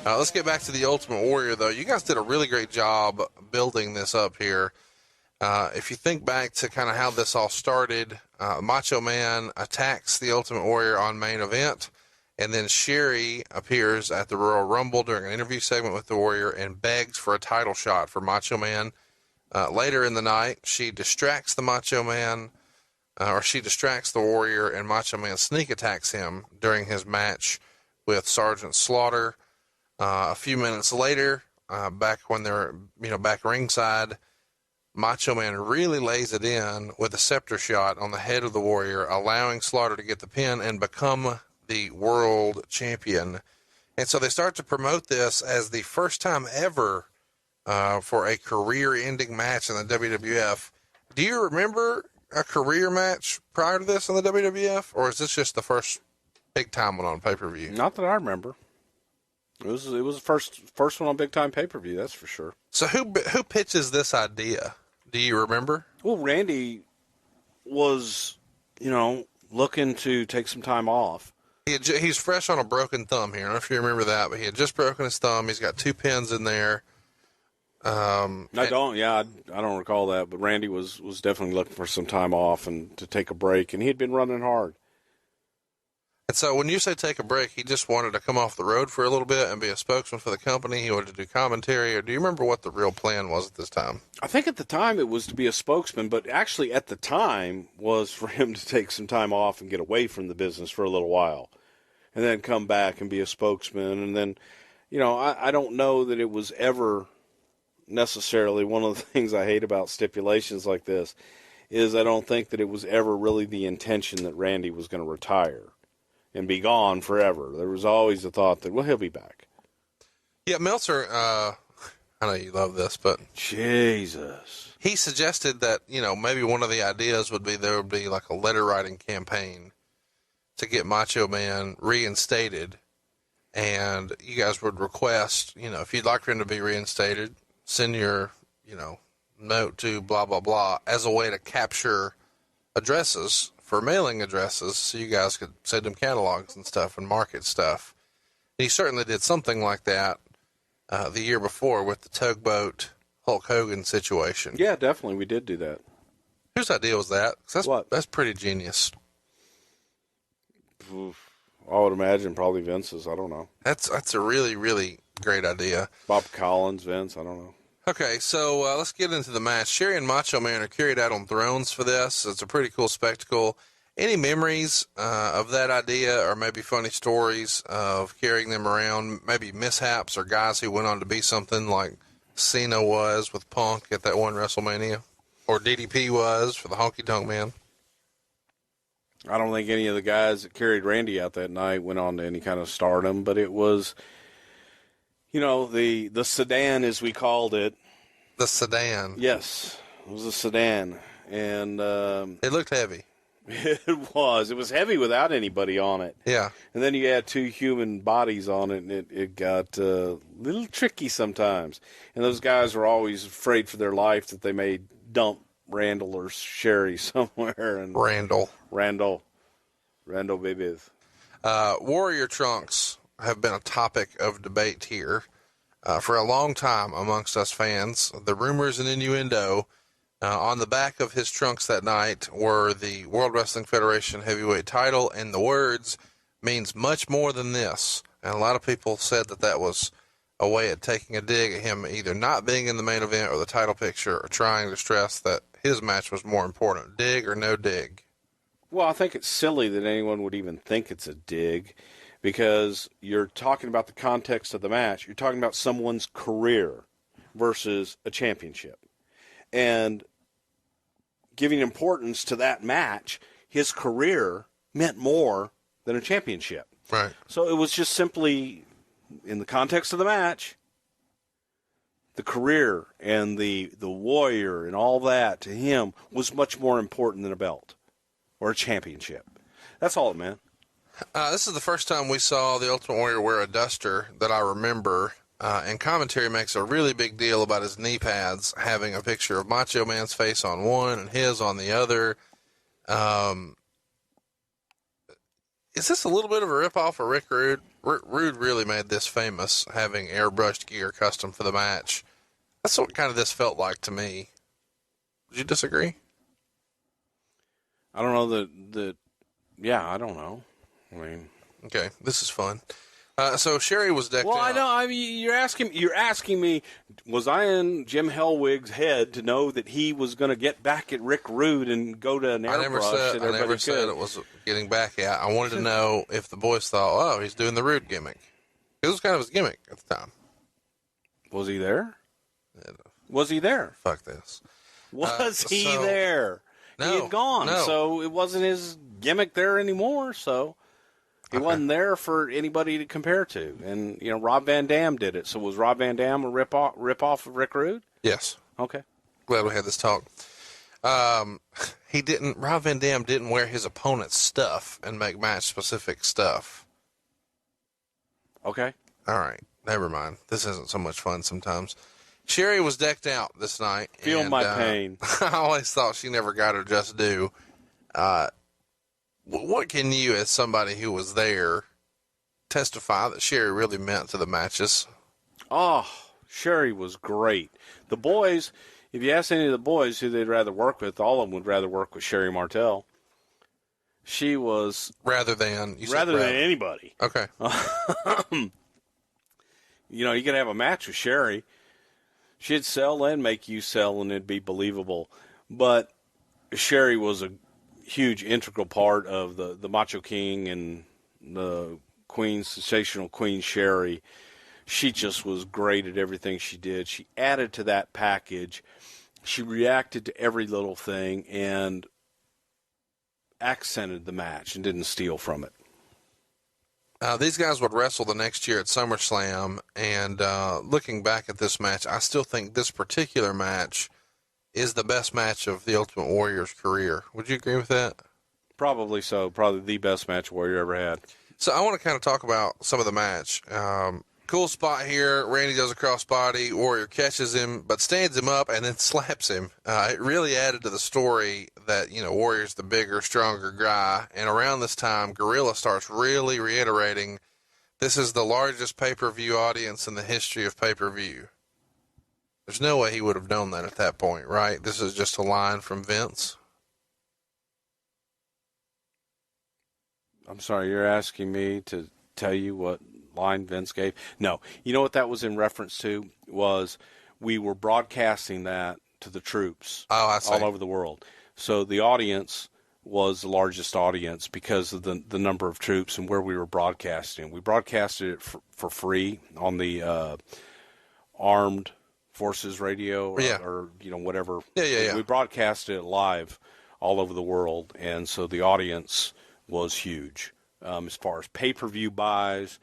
Let's get back to the Ultimate Warrior, though. You guys did a really great job building this up here. If you think back to kind of how this all started, Macho Man attacks the Ultimate Warrior on main event, and then Sherri appears at the Royal Rumble during an interview segment with the Warrior and begs for a title shot for Macho Man. Later in the night, she distracts the Macho Man, or she distracts the Warrior, and Macho Man sneak attacks him during his match with Sergeant Slaughter. A few minutes later, back when they're, back ringside, Macho Man really lays it in with a scepter shot on the head of the Warrior, allowing Slaughter to get the pin and become the world champion. And so they start to promote this as the first time ever for a career-ending match in the WWF. Do you remember a career match prior to this in the WWF, or is this just the first big-time one on pay-per-view? Not that I remember. It was the first one on big time pay-per-view, that's for sure. So who pitches this idea? Do you remember? Well, Randy was, looking to take some time off. He's fresh on a broken thumb here. I don't know if you remember that, but he had just broken his thumb. He's got 2 pins in there. I don't recall that, but Randy was definitely looking for some time off and to take a break, and he had been running hard. And so when you say take a break, he just wanted to come off the road for a little bit and be a spokesman for the company. He wanted to do commentary, or do you remember what the real plan was at this time? I think at the time it was to be a spokesman, but actually at the time was for him to take some time off and get away from the business for a little while and then come back and be a spokesman. And then, I don't know that it was ever necessarily one of the things I hate about stipulations like this is I don't think that it was ever really the intention that Randy was going to retire and be gone forever. There was always the thought that, well, he'll be back. Yeah, Meltzer, I know you love this, but Jesus. He suggested that, maybe one of the ideas would be there would be like a letter writing campaign to get Macho Man reinstated. And you guys would request, if you'd like for him to be reinstated, send your, note to blah, blah, blah as a way to capture addresses for mailing addresses so you guys could send them catalogs and stuff and market stuff. He certainly did something like that the year before with the tugboat Hulk Hogan situation. Yeah, definitely. We did do that. Whose idea was that? 'Cause What? That's pretty genius. Oof. I would imagine probably Vince's. I don't know. That's a really, really great idea. Bob Collins, Vince, I don't know. Okay, so let's get into the match. Sherri and Macho Man are carried out on thrones for this. It's a pretty cool spectacle. Any memories of that idea, or maybe funny stories of carrying them around, maybe mishaps or guys who went on to be something like Cena was with Punk at that one WrestleMania, or DDP was for the Honky Tonk Man? I don't think any of the guys that carried Randy out that night went on to any kind of stardom, but it was, the sedan, as we called it. The sedan. Yes, it was a sedan, and it looked heavy. It was. It was heavy without anybody on it. Yeah. And then you had 2 human bodies on it, and it got a little tricky sometimes. And those guys were always afraid for their life that they may dump Randall or Sherri somewhere. And Randall, babies. Warrior trunks have been a topic of debate here for a long time amongst us fans. The rumors and innuendo on the back of his trunks that night were the World Wrestling Federation heavyweight title, and the words means much more than this. And a lot of people said that was a way of taking a dig at him either not being in the main event or the title picture, or trying to stress that his match was more important. Dig or no dig? Well, I think it's silly that anyone would even think it's a dig, because you're talking about the context of the match. You're talking about someone's career versus a championship. And giving importance to that match, his career meant more than a championship. Right. So it was just simply, in the context of the match, the career and the warrior and all that to him was much more important than a belt or a championship. That's all it meant. This is the first time we saw the Ultimate Warrior wear a duster that I remember, and commentary makes a really big deal about his knee pads having a picture of Macho Man's face on one and his on the other. is this a little bit of a ripoff of Rick Rude? Rude really made this famous, having airbrushed gear custom for the match. That's what kind of this felt like to me. Would you disagree? I don't know yeah, I don't know. I mean, okay, this is fun. So Sherri was decked out. Well, I know. I mean, you're asking me, was I in Jim Hellwig's head to know that he was going to get back at Rick Rude and go to an airbrush? I never said it was getting back at. I wanted to know if the boys thought, oh, he's doing the Rude gimmick. It was kind of his gimmick at the time. Was he there? Was he there? Fuck this. Was he there? No, he had gone, so it wasn't his gimmick there anymore, so... He wasn't there for anybody to compare to. And, Rob Van Dam did it. So was Rob Van Dam a rip-off of Rick Rude? Yes. Okay. Glad we had this talk. Rob Van Dam didn't wear his opponent's stuff and make match-specific stuff. Okay. All right. Never mind. This isn't so much fun sometimes. Sherri was decked out this night. Feel my pain. I always thought she never got her just due. What can you, as somebody who was there, testify that Sherri really meant to the matches? Oh, Sherri was great. The boys, if you ask any of the boys who they'd rather work with, all of them would rather work with Sherri Martel. She was... Rather than anybody. Okay. You could have a match with Sherri. She'd sell and make you sell, and it'd be believable. But Sherri was a huge integral part of the Macho King and the sensational Queen Sherri. She just was great at everything she did. She added to that package. She reacted to every little thing and accented the match and didn't steal from it. These guys would wrestle the next year at SummerSlam, and looking back at this match, I still think this particular match is the best match of the Ultimate Warrior's career. Would you agree with that? Probably so. Probably the best match Warrior ever had. So I want to kind of talk about some of the match. Cool spot here. Randy does a crossbody. Warrior catches him, but stands him up and then slaps him. It really added to the story that, Warrior's the bigger, stronger guy. And around this time, Gorilla starts really reiterating, this is the largest pay-per-view audience in the history of pay-per-view. There's no way he would have known that at that point, right? This is just a line from Vince. I'm sorry, you're asking me to tell you what line Vince gave? No. You know what that was in reference to? Was we were broadcasting that to the troops all over the world. So the audience was the largest audience because of the number of troops and where we were broadcasting. We broadcasted it for free on the Armed Forces Radio or whatever. Yeah. We broadcasted it live all over the world, and so the audience was huge. As far as pay-per-view buys,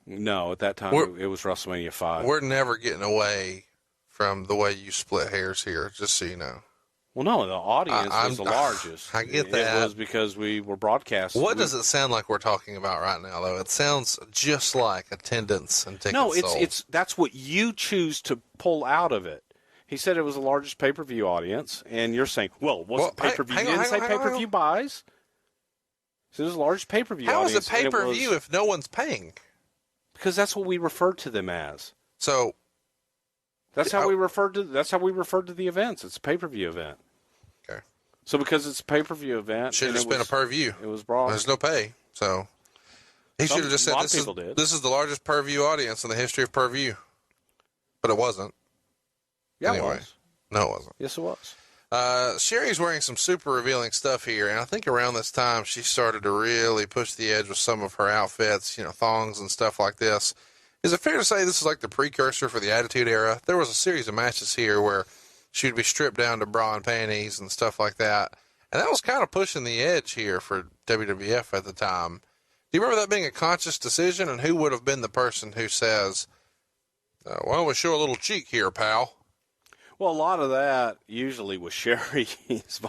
no, at that time it was WrestleMania V. We're never getting away from the way you split hairs here, just so you know. Well, no, the audience was the largest. I get that. It was because we were broadcasting. What does it sound like we're talking about right now, though? It sounds just like attendance and tickets sold. No, that's what you choose to pull out of it. He said it was the largest pay-per-view audience, and you're saying, was it pay-per-view? You didn't say pay-per-view buys. So it was the largest pay-per-view audience. How is it pay-per-view if no one's paying? Because that's what we referred to them as. So that's how we referred to the events. It's a pay-per-view event. Okay. So because it's a pay-per-view event, should have just been a per-view. It was broad. There's no pay, so he should have just said this is the largest per-view audience in the history of per-view. But it wasn't. Yeah, anyway. It was. No, it wasn't. Yes, it was. Sherri's wearing some super revealing stuff here, and I think around this time she started to really push the edge with some of her outfits, thongs and stuff like this. Is it fair to say this is like the precursor for the Attitude Era? There was a series of matches here where she'd be stripped down to bra and panties and stuff like that, and that was kind of pushing the edge here for WWF at the time. Do you remember that being a conscious decision, and who would have been the person who says, why don't we show a little cheek here, pal? Well, a lot of that usually was Sherri's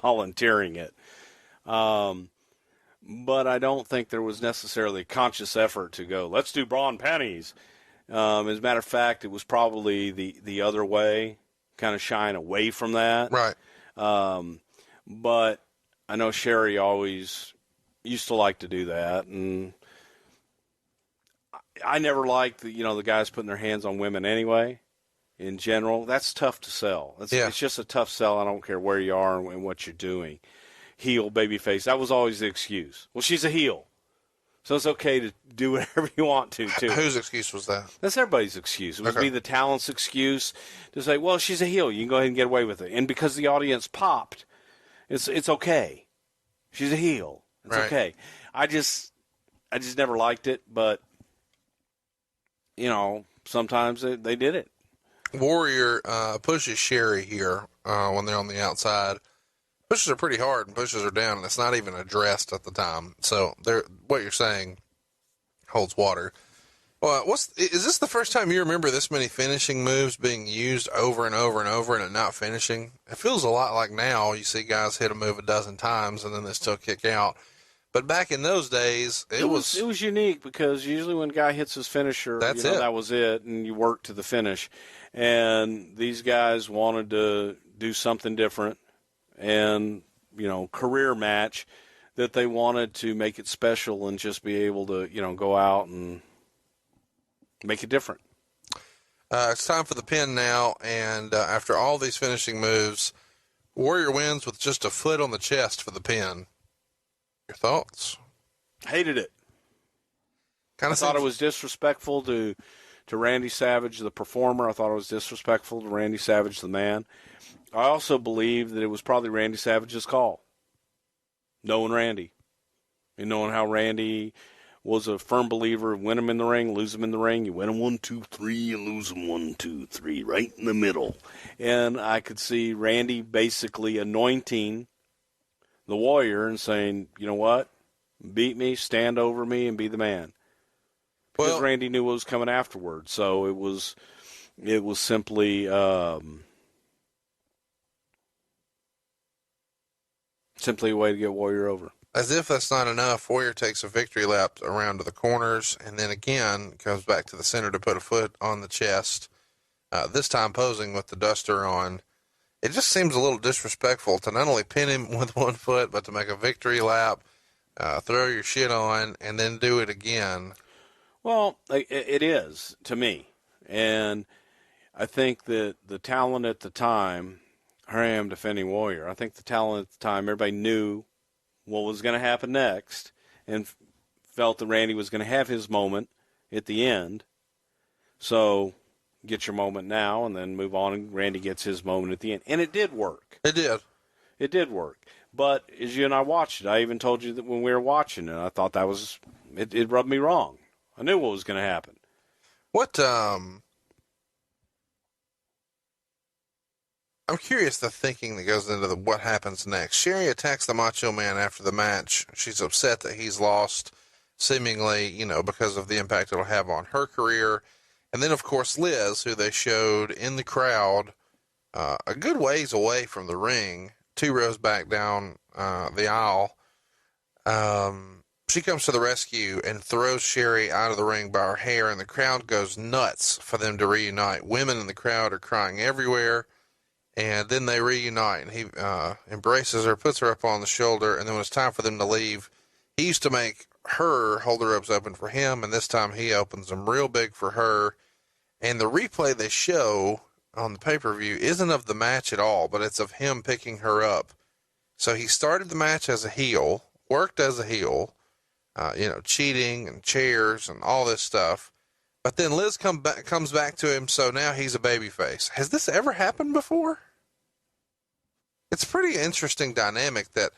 volunteering it. But I don't think there was necessarily a conscious effort to go, let's do bra and panties. As a matter of fact, it was probably the other way, kind of shying away from that. Right. But I know Sherri always used to like to do that, and I never liked the guys putting their hands on women anyway. In general, that's tough to sell. It's just a tough sell. I don't care where you are and what you're doing. Heel, babyface. That was always the excuse. Well, she's a heel, so it's okay to do whatever you want to, too. Whose excuse was that? That's everybody's excuse. It would be the talent's excuse to say, well, she's a heel. You can go ahead and get away with it. And because the audience popped, it's okay. She's a heel. It's okay. I just never liked it, but, sometimes they did it. Warrior pushes Sherri here when they're on the outside. Pushes her pretty hard and pushes her down, and it's not even addressed at the time. So what you're saying holds water. Well, is this the first time you remember this many finishing moves being used over and over and over and it not finishing? It feels a lot like now you see guys hit a move a dozen times and then they still kick out. But back in those days, it was unique because usually when a guy hits his finisher, that was it, and you work to the finish. And these guys wanted to do something different, and career match that they wanted to make it special and just be able to go out and make it different. It's time for the pin now, and after all these finishing moves, Warrior wins with just a foot on the chest for the pin. Your thoughts? Hated it. I thought it was disrespectful to Randy Savage, the performer. I thought it was disrespectful to Randy Savage, the man. I also believe that it was probably Randy Savage's call. Knowing Randy. And knowing how Randy was a firm believer of win him in the ring, lose him in the ring. You win him 1, 2, 3, you lose him 1, 2, 3, right in the middle. And I could see Randy basically anointing the Warrior and saying, you know what, beat me, stand over me, and be the man. Because Randy knew what was coming afterwards, so it was simply simply a way to get Warrior over. As if that's not enough, Warrior takes a victory lap around to the corners, and then again comes back to the center to put a foot on the chest. This time posing with the duster on. It just seems a little disrespectful to not only pin him with one foot, but to make a victory lap, throw your shit on, and then do it again. Well, it is, to me. And I think that the talent at the time, here I am defending Warrior, I think the talent at the time, everybody knew what was going to happen next and felt that Randy was going to have his moment at the end. So get your moment now and then move on, and Randy gets his moment at the end. And it did work. It did. It did work. But as you and I watched it, I even told you that when we were watching it, I thought that was, it rubbed me wrong. I knew what was going to happen. I'm curious the thinking that goes into what happens next. Sherri attacks the Macho Man after the match. She's upset that he's lost, seemingly, because of the impact it'll have on her career. And then, of course, Liz, who they showed in the crowd, a good ways away from the ring, 2 rows back down the aisle. She comes to the rescue and throws Sherri out of the ring by her hair, and the crowd goes nuts for them to reunite. Women in the crowd are crying everywhere, and then they reunite, and he embraces her, puts her up on the shoulder, and then when it's time for them to leave, he used to make her hold the ropes open for him, and this time he opens them real big for her. And the replay they show on the pay-per-view isn't of the match at all, but it's of him picking her up. So he started the match as a heel, worked as a heel, cheating and chairs and all this stuff. But then Liz comes back to him, so now he's a babyface. Has this ever happened before? It's a pretty interesting dynamic that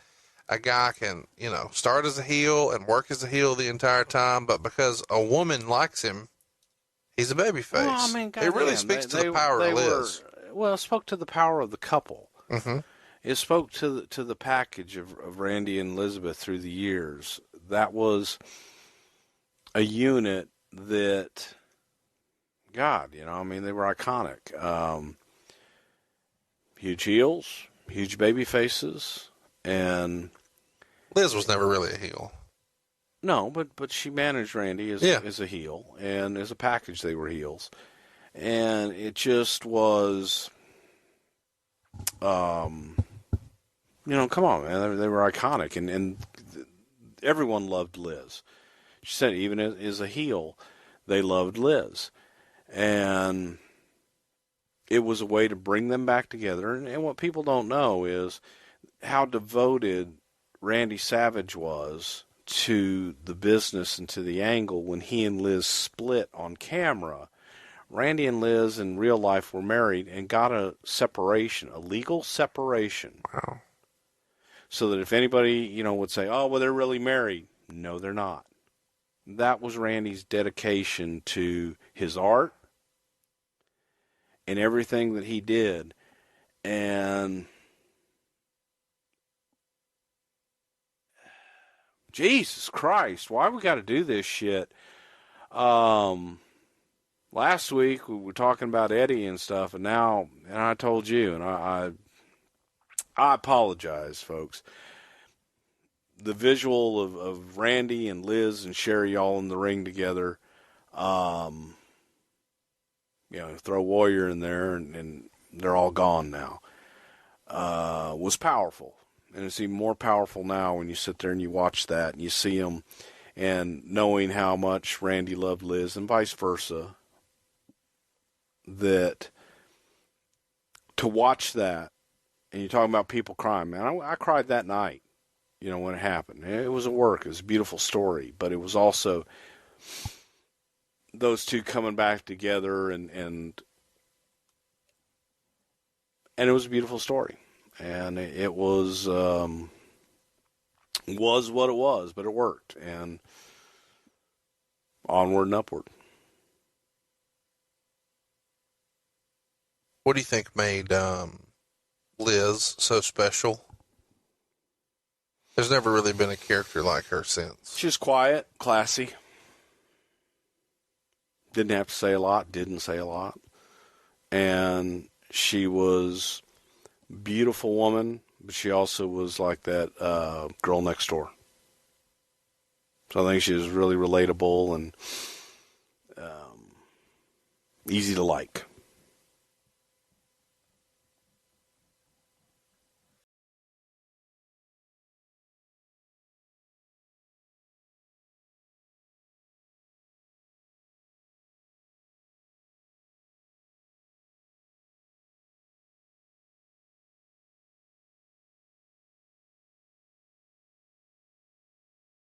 a guy can, start as a heel and work as a heel the entire time, but because a woman likes him, he's a babyface. Well, it really speaks to the power of Liz. It spoke to the power of the couple. Mm-hmm. It spoke to the package of Randy and Elizabeth through the years. That was a unit that, God, they were iconic. Huge heels, huge baby faces, and Liz was never really a heel. No, but she managed Randy as a heel, and as a package they were heels. And it just was, come on, man, they were iconic, and everyone loved Liz. She said even as a heel they loved Liz. And it was a way to bring them back together. And what people don't know is how devoted Randy Savage was to the business and to the angle when he and Liz split on camera. Randy and Liz in real life were married and got a separation, a legal separation. Wow. So that if anybody, would say, oh, well, they're really married. No, they're not. That was Randy's dedication to his art and everything that he did. And Jesus Christ, why we got to do this shit? Last week we were talking about Eddie and stuff, and I told you, and I apologize, folks. The visual of Randy and Liz and Sherri all in the ring together, throw Warrior in there, and they're all gone now, was powerful. And it's even more powerful now when you sit there and you watch that and you see them, and knowing how much Randy loved Liz and vice versa, that to watch that, and you're talking about people crying, man, I cried that night, when it happened. It was a work. It was a beautiful story, but it was also those two coming back together, and it was a beautiful story. And it was what it was, but it worked. And onward and upward. What do you think made Liz so special? There's never really been a character like her since. She's quiet, classy. Didn't have to say a lot, didn't say a lot. And she was a beautiful woman, but she also was like that girl next door. So I think she was really relatable and easy to like.